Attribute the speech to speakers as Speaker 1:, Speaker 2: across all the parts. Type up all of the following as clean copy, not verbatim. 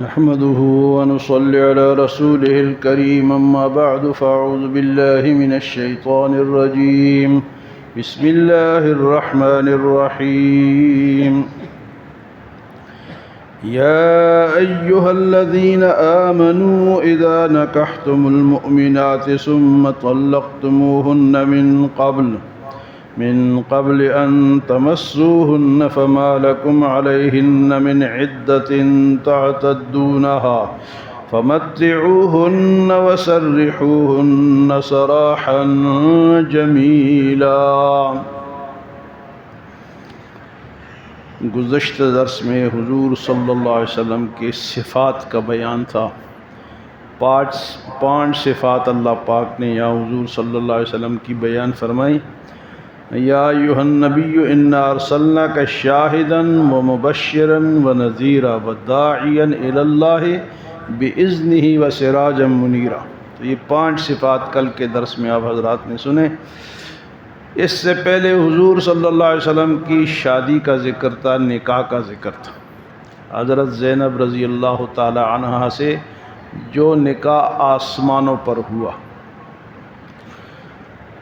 Speaker 1: نحمده ونصلي على رسوله الكريم أما بعد فأعوذ بالله من الشيطان الرجيم بسم الله الرحمن الرحيم يا أيها الذين آمنوا إذا نكحتم المؤمنات ثم طلقتموهن من قبل أن تمسوهن فما لكم عليهن من عدة تعتدونها فمتعوهن وسرحوهن سراحا جميلا۔ گزشتہ درس میں حضور صلی اللہ علیہ وسلم کے صفات کا بیان تھا۔ پانچ صفات اللہ پاک نے یا حضور صلی اللہ علیہ وسلم کی بیان فرمائی۔ یا ایھا النبی انا ارسلناک شاہدا ومبشرا ونذیرا وداعیا الی اللہ باذنہ وسراجا منیرا۔ تو یہ 5 صفات کل کے درس میں آپ حضرات نے سنے۔ اس سے پہلے حضور صلی اللہ علیہ وسلم کی شادی کا ذکر تھا، نکاح کا ذکر تھا۔ حضرت زینب رضی اللہ تعالی عنہا سے جو نکاح آسمانوں پر ہوا۔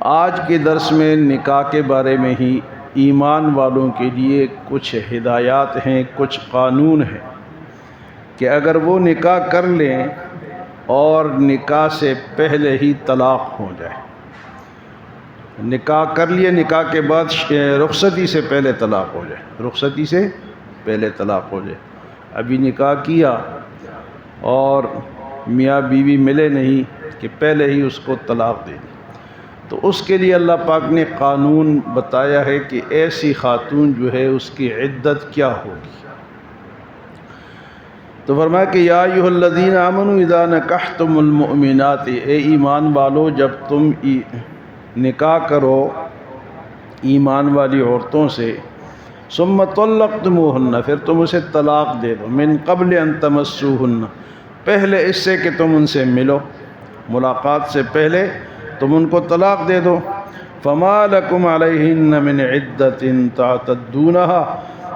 Speaker 1: آج کے درس میں نکاح کے بارے میں ہی ایمان والوں کے لیے کچھ ہدایات ہیں، کچھ قانون ہیں کہ اگر وہ نکاح کر لیں اور نکاح سے پہلے ہی طلاق ہو جائے، نکاح کر لیے، نکاح کے بعد رخصتی سے پہلے طلاق ہو جائے، رخصتی سے پہلے طلاق ہو جائے، ابھی نکاح کیا اور میاں بیوی ملے نہیں کہ پہلے ہی اس کو طلاق دے دی، تو اس کے لیے اللہ پاک نے قانون بتایا ہے کہ ایسی خاتون جو ہے اس کی عدت کیا ہوگی۔ تو فرمایا کہ یا ایھا الذین آمنوا اذا نکحتم المؤمنات، اے ایمان والو جب تم نکاح کرو ایمان والی عورتوں سے، ثم طلقتموہن، پھر تم اسے طلاق دے دو، من قبل ان تمسوہن، پہلے اس سے کہ تم ان سے ملو، ملاقات سے پہلے تم ان کو طلاق دے دو، فما لکم علیہن من عدت تعتدونہا،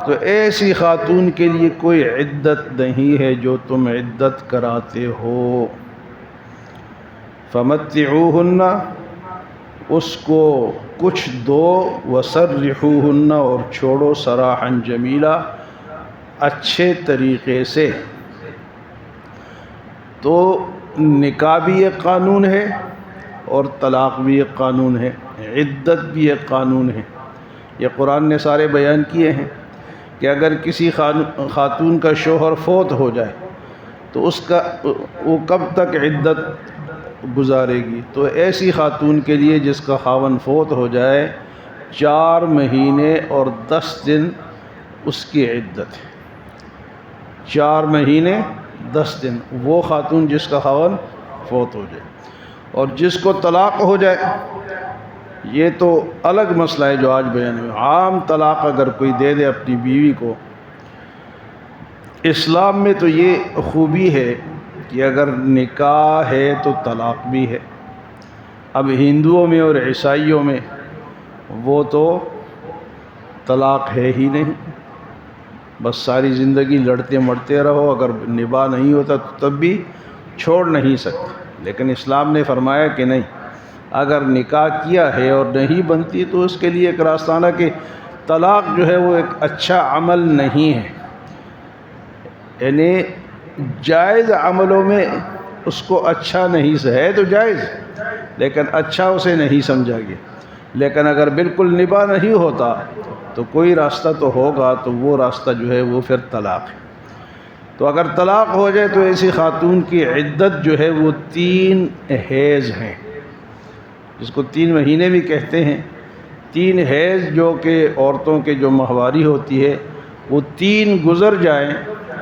Speaker 1: تو ایسی خاتون کے لیے کوئی عدت نہیں ہے جو تم عدت کراتے ہو۔ فمتعوہن، اس کو کچھ دو، وسرحوہن، اور چھوڑو، سراحا جمیلا، اچھے طریقے سے۔ تو نکاح بھی ایک قانون ہے اور طلاق بھی ایک قانون ہے، عدت بھی ایک قانون ہے۔ یہ قرآن نے سارے بیان کیے ہیں کہ اگر کسی خاتون کا شوہر فوت ہو جائے تو وہ کب تک عدت گزارے گی؟ تو ایسی خاتون کے لیے جس کا خاوند فوت ہو جائے 4 مہینے اور 10 دن اس کی عدت ہے، 4 مہینے 10 دن وہ خاتون جس کا خاوند فوت ہو جائے۔ اور جس کو طلاق ہو جائے، یہ تو الگ مسئلہ ہے جو آج بیان ہے۔ عام طلاق اگر کوئی دے دے اپنی بیوی کو، اسلام میں تو یہ خوبی ہے کہ اگر نکاح ہے تو طلاق بھی ہے۔ اب ہندوؤں میں اور عیسائیوں میں وہ تو طلاق ہے ہی نہیں، بس ساری زندگی لڑتے مرتے رہو، اگر نباہ نہیں ہوتا تو تب بھی چھوڑ نہیں سکتے۔ لیکن اسلام نے فرمایا کہ نہیں، اگر نکاح کیا ہے اور نہیں بنتی تو اس کے لیے ایک راستانہ کہ طلاق جو ہے وہ ایک اچھا عمل نہیں ہے، یعنی جائز عملوں میں اس کو اچھا نہیں ہے، تو جائز لیکن اچھا اسے نہیں سمجھا گیا۔ لیکن اگر بالکل نباہ نہیں ہوتا تو کوئی راستہ تو ہوگا، تو وہ راستہ جو ہے وہ پھر طلاق ہے۔ تو اگر طلاق ہو جائے تو ایسی خاتون کی عدت جو ہے وہ 3 حیض ہیں، جس کو 3 مہینے بھی کہتے ہیں۔ 3 حیض جو کہ عورتوں کے جو ماہواری ہوتی ہے وہ 3 گزر جائیں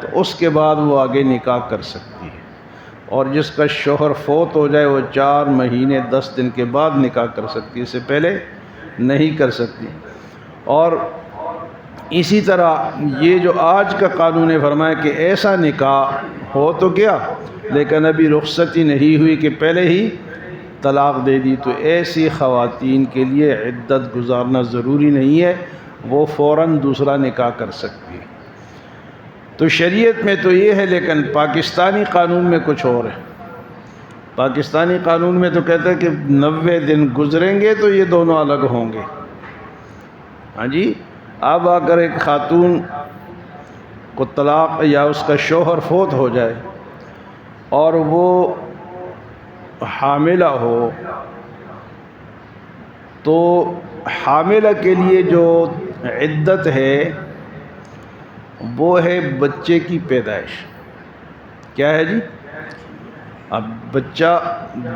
Speaker 1: تو اس کے بعد وہ آگے نکاح کر سکتی ہے، اور جس کا شوہر فوت ہو جائے وہ 4 مہینے 10 دن کے بعد نکاح کر سکتی ہے، اس سے پہلے نہیں کر سکتی۔ اور اسی طرح یہ جو آج کا قانون ہے، فرمایا کہ ایسا نکاح ہو تو کیا، لیکن ابھی رخصتی نہیں ہوئی کہ پہلے ہی طلاق دے دی، تو ایسی خواتین کے لیے عدت گزارنا ضروری نہیں ہے، وہ فوراً دوسرا نکاح کر سکتی ہے۔ تو شریعت میں تو یہ ہے، لیکن پاکستانی قانون میں کچھ اور ہے۔ پاکستانی قانون میں تو کہتا ہے کہ 90 دن گزریں گے تو یہ دونوں الگ ہوں گے۔ ہاں جی، اب اگر ایک خاتون کو طلاق یا اس کا شوہر فوت ہو جائے اور وہ حاملہ ہو، تو حاملہ کے لیے جو عدت ہے وہ ہے بچے کی پیدائش۔ کیا ہے جی؟ اب بچہ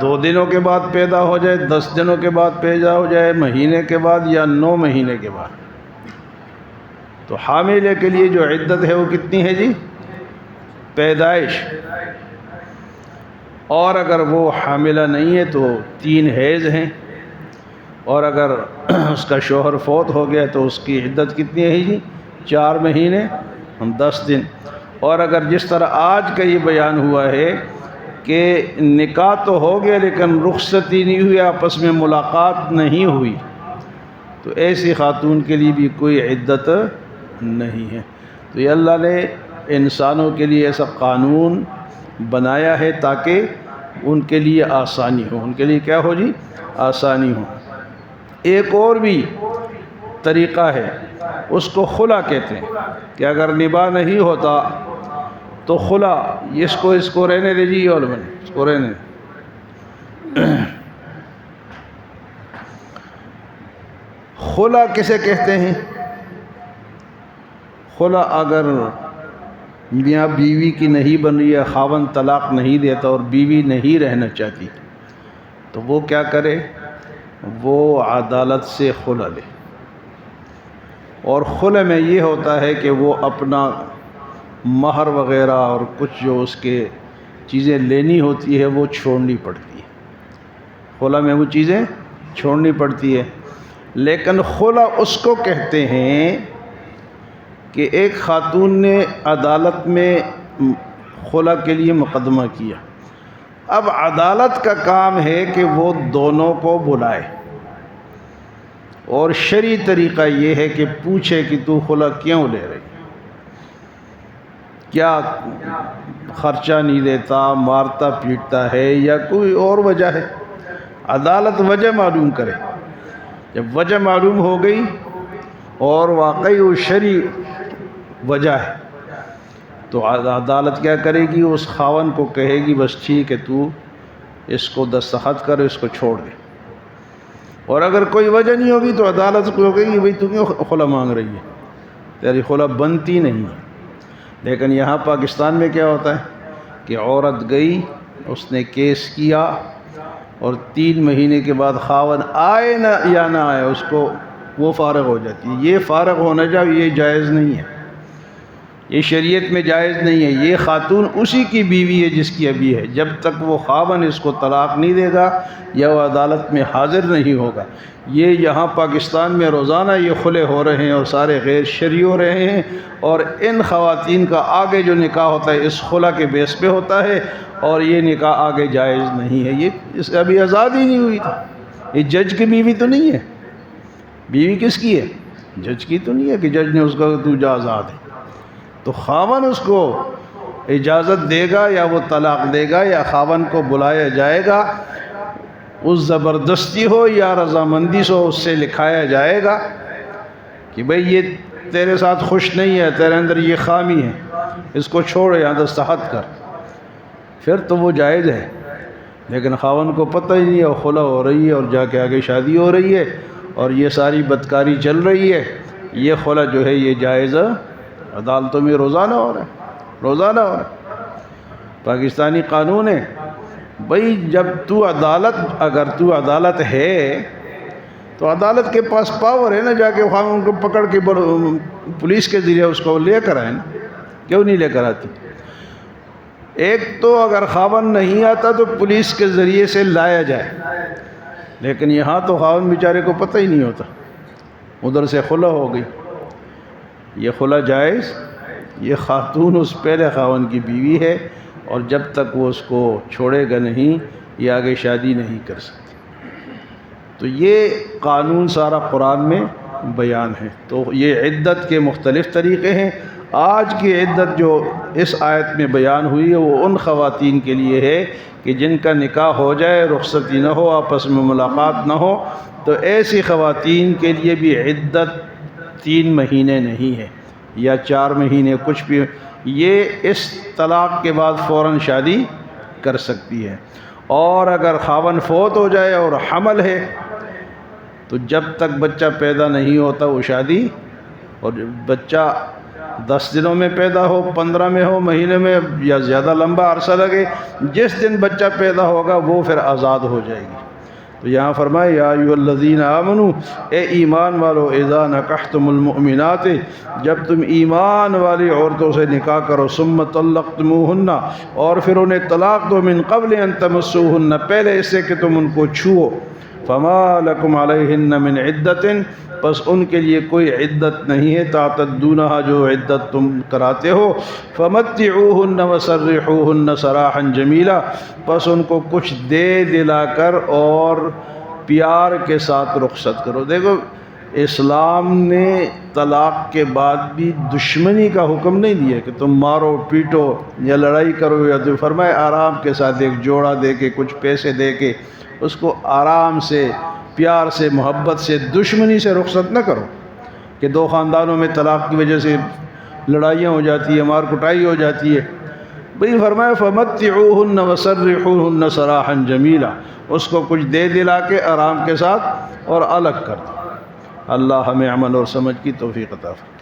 Speaker 1: 2 دنوں کے بعد پیدا ہو جائے، 10 دنوں کے بعد پیدا ہو جائے، مہینے کے بعد یا 9 مہینے کے بعد، تو حاملہ کے لیے جو عدت ہے وہ کتنی ہے جی؟ پیدائش۔ اور اگر وہ حاملہ نہیں ہے تو 3 حیض ہیں، اور اگر اس کا شوہر فوت ہو گیا تو اس کی عدت کتنی ہے جی؟ 4 مہینے 10 دن۔ اور اگر جس طرح آج کا یہ بیان ہوا ہے کہ نکاح تو ہو گیا لیکن رخصتی نہیں ہوئی، آپس میں ملاقات نہیں ہوئی، تو ایسی خاتون کے لیے بھی کوئی عدت نہیں ہے۔ تو یہ اللہ نے انسانوں کے لیے ایسا قانون بنایا ہے تاکہ ان کے لیے آسانی ہو، ان کے لیے کیا ہو جی؟ آسانی ہو۔ ایک اور بھی طریقہ ہے، اس کو خلا کہتے ہیں، کہ اگر نباہ نہیں ہوتا تو خلا، اس کو رہنے دے جی، علماء اس کو رہنے دے۔ خلا کسے کہتے ہیں؟ خلا اگر میاں بیوی کی نہیں بن رہی ہے، خاوند طلاق نہیں دیتا اور بیوی نہیں رہنا چاہتی، تو وہ کیا کرے؟ وہ عدالت سے خلا لے۔ اور خلع میں یہ ہوتا ہے کہ وہ اپنا مہر وغیرہ اور کچھ جو اس کے چیزیں لینی ہوتی ہے وہ چھوڑنی پڑتی ہے۔ خلع میں وہ چیزیں چھوڑنی پڑتی ہے۔ لیکن خلع اس کو کہتے ہیں کہ ایک خاتون نے عدالت میں خلع کے لیے مقدمہ کیا، اب عدالت کا کام ہے کہ وہ دونوں کو بلائے، اور شرعی طریقہ یہ ہے کہ پوچھے کہ تو خلع کیوں لے رہی، کیا خرچہ نہیں دیتا، مارتا پیٹتا ہے، یا کوئی اور وجہ ہے۔ عدالت وجہ معلوم کرے۔ جب وجہ معلوم ہو گئی اور واقعی وہ شرعی وجہ ہے تو عدالت کیا کرے گی؟ اس خاوند کو کہے گی بس ٹھیک ہے، تو اس کو دستخط کر، اس کو چھوڑ دے۔ اور اگر کوئی وجہ نہیں ہوگی تو عدالت کو کہے گی بھئی تو کیوں خلع مانگ رہی ہے، تیری خلع بنتی نہیں ہے۔ لیکن یہاں پاکستان میں کیا ہوتا ہے کہ عورت گئی، اس نے کیس کیا، اور 3 مہینے کے بعد خاوند آئے نہ یا نہ آئے، اس کو وہ فارغ ہو جاتی ہے۔ یہ فارغ ہونا جب یہ جائز نہیں ہے، یہ شریعت میں جائز نہیں ہے۔ یہ خاتون اسی کی بیوی ہے جس کی ابھی ہے، جب تک وہ خاوند اس کو طلاق نہیں دے گا یا وہ عدالت میں حاضر نہیں ہوگا۔ یہ یہاں پاکستان میں روزانہ یہ خلع ہو رہے ہیں اور سارے غیر شرعی ہو رہے ہیں، اور ان خواتین کا آگے جو نکاح ہوتا ہے اس خلع کے بیس پہ ہوتا ہے، اور یہ نکاح آگے جائز نہیں ہے۔ یہ اس کا ابھی آزاد ہی نہیں ہوئی تھی، یہ جج کی بیوی تو نہیں ہے۔ بیوی کس کی ہے؟ جج کی تو نہیں ہے کہ جج نے اس کا تو جا آزاد ہے۔ تو خاوند اس کو اجازت دے گا یا وہ طلاق دے گا، یا خاوند کو بلایا جائے گا، اس زبردستی ہو یا رضامندی سے اس سے لکھایا جائے گا کہ بھئی یہ تیرے ساتھ خوش نہیں ہے، تیرے اندر یہ خامی ہے، اس کو چھوڑ یا دستخط کر، پھر تو وہ جائز ہے۔ لیکن خاوند کو پتہ ہی نہیں ہے، خلع ہو رہی ہے اور جا کے آگے شادی ہو رہی ہے اور یہ ساری بدکاری چل رہی ہے، یہ خلع جو ہے یہ جائز عدالتوں میں روزانہ ہو رہا ہے، روزانہ ہو رہا ہے۔ پاکستانی قانون ہے بھئی، جب اگر تو عدالت ہے تو عدالت کے پاس پاور ہے نا، جا کے خاوند کو پکڑ کے پولیس کے ذریعے اس کو لے کر آئے نا، کیوں نہیں لے کر آتی؟ ایک تو اگر خاوند نہیں آتا تو پولیس کے ذریعے سے لایا جائے، لیکن یہاں تو خاوند بیچارے کو پتہ ہی نہیں ہوتا، ادھر سے خلع ہو گئی۔ یہ خلع جائز، یہ خاتون اس پہلے خاوند کی بیوی ہے، اور جب تک وہ اس کو چھوڑے گا نہیں یہ آگے شادی نہیں کر سکتی۔ تو یہ قانون سارا قرآن میں بیان ہے۔ تو یہ عدت کے مختلف طریقے ہیں۔ آج کی عدت جو اس آیت میں بیان ہوئی ہے وہ ان خواتین کے لیے ہے کہ جن کا نکاح ہو جائے، رخصتی نہ ہو، آپس میں ملاقات نہ ہو، تو ایسی خواتین کے لیے بھی عدت 3 مہینے نہیں ہے یا 4 مہینے، کچھ بھی، یہ اس طلاق کے بعد فوراً شادی کر سکتی ہے۔ اور اگر خاوند فوت ہو جائے اور حمل ہے تو جب تک بچہ پیدا نہیں ہوتا وہ شادی، اور بچہ 10 دنوں میں پیدا ہو، 15 میں ہو، مہینے میں، یا زیادہ لمبا عرصہ لگے، جس دن بچہ پیدا ہوگا وہ پھر آزاد ہو جائے گی۔ تو یہاں فرمائے یا ایھا الذین آمنوا، اے ایمان والو، اذا نکحتم المؤمنات، جب تم ایمان والی عورتوں سے نکاح کرو، ثم طلقتموہن، اور پھر انہیں طلاق دو، من قبل ان تمسوہن، پہلے اس سے کہ تم ان کو چھو، فما لکم علیہن من عدت، بس ان کے لیے کوئی عدت نہیں ہے، تعتدونہا، جو عدت تم کراتے ہو، فمتعوہن وسرحوہن سراحا جمیلا، بس ان کو کچھ دے دلا کر اور پیار کے ساتھ رخصت کرو۔ دیکھو اسلام نے طلاق کے بعد بھی دشمنی کا حکم نہیں دیا کہ تم مارو پیٹو یا لڑائی کرو، یا تو فرمائے آرام کے ساتھ ایک جوڑا دے کے، کچھ پیسے دے کے اس کو آرام سے، پیار سے، محبت سے، دشمنی سے رخصت نہ کرو کہ 2 خاندانوں میں طلاق کی وجہ سے لڑائیاں ہو جاتی ہے، مار کٹائی ہو جاتی ہے۔ بھئی فرمایا فمتعوہن وسرحوہن سراحا جمیلا، اس کو کچھ دے دلا کے آرام کے ساتھ اور الگ کر دو۔ اللہ ہمیں عمل اور سمجھ کی توفیق عطا فرمائے۔